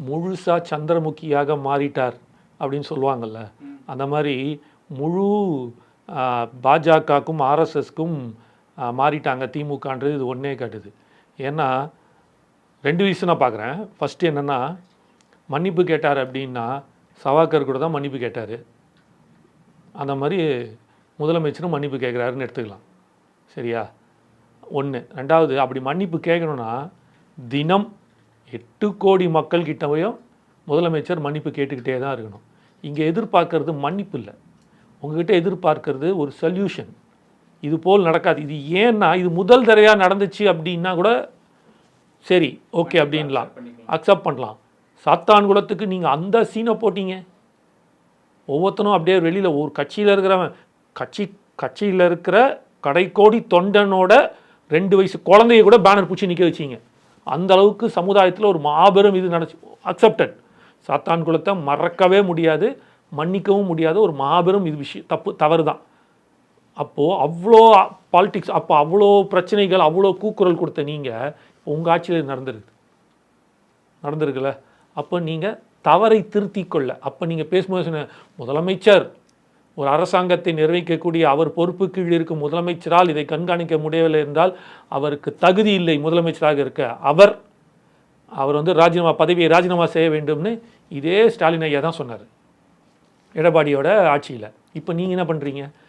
முழுசாக சந்திரமுகியாக மாறிட்டார் அப்படின்னு சொல்லுவாங்கள்ல, அந்த மாதிரி முழு பாஜகவுக்கும் ஆர்எஸ்எஸ்க்கும் மாறிட்டாங்க திமுகன்றது இது ஒன்றே காட்டுது. ஏன்னா 2 விஷயம் நான் பார்க்குறேன். ஃபஸ்ட்டு என்னென்னா, மன்னிப்பு கேட்டார் அப்படின்னா சவாக்கர் கூட தான் மன்னிப்பு கேட்டார். அந்த மாதிரி முதலமைச்சரும் மன்னிப்பு கேட்குறாருன்னு எடுத்துக்கலாம். சரியா? 1. 2வது, அப்படி மன்னிப்பு கேட்கணுன்னா தினம் 8 கோடி மக்கள் கிட்டவையும் முதலமைச்சர் மன்னிப்பு கேட்டுக்கிட்டே தான் இருக்கணும். இங்கே எதிர்பார்க்கறது மன்னிப்பு இல்லை, உங்ககிட்ட எதிர்பார்க்கறது ஒரு சொல்யூஷன். இது போல் நடக்காது. இது ஏன்னா இது முதல் தடவையாக நடந்துச்சு அப்படின்னா கூட சரி, ஓகே அப்படின்லாம் அக்செப்ட் பண்ணலாம். சாத்தான்குளத்துக்கு நீங்கள் அந்த சீனை போட்டீங்க. ஒவ்வொருத்தனும் அப்படியே வெளியில் ஒரு கட்சியில் இருக்கிறவன் கட்சியில் இருக்கிற கடைக்கோடி தொண்டனோட 2 வயசு குழந்தைய கூட பேனர் பூச்சி நிற்க வச்சிங்க. அந்த அளவுக்கு சமுதாயத்தில் ஒரு மாபெரும் இது நடச்சு. அக்செப்டட். சாத்தான்குளத்தை மறக்கவே முடியாது, மன்னிக்கவும் முடியாது. ஒரு மாபெரும் இது விஷயம் தவறு தான். அப்போது அவ்வளோ பாலிட்டிக்ஸ், அப்போ அவ்வளோ பிரச்சனைகள், அவ்வளோ கூக்குரல் கொடுத்த நீங்கள் உங்கள் ஆட்சியில் நடந்திருக்குல்ல. அப்போ நீங்கள் தவறை திருத்தி கொள்ள, அப்போ நீங்கள் பேசும்போது முதலமைச்சர் ஒரு அரசாங்கத்தை நிர்வகிக்கக்கூடிய அவர் பொறுப்பு கீழ் இருக்கும் முதலமைச்சரால் இதை கண்காணிக்க முடியவில்லை என்றால் அவருக்கு தகுதி இல்லை முதலமைச்சராக இருக்க. அவர் பதவியை ராஜினாமா செய்ய வேண்டும்னு இதே ஸ்டாலின் ஐயா தான் சொன்னார் எடப்பாடியோட ஆட்சியில். இப்போ நீங்கள் என்ன பண்ணுறீங்க?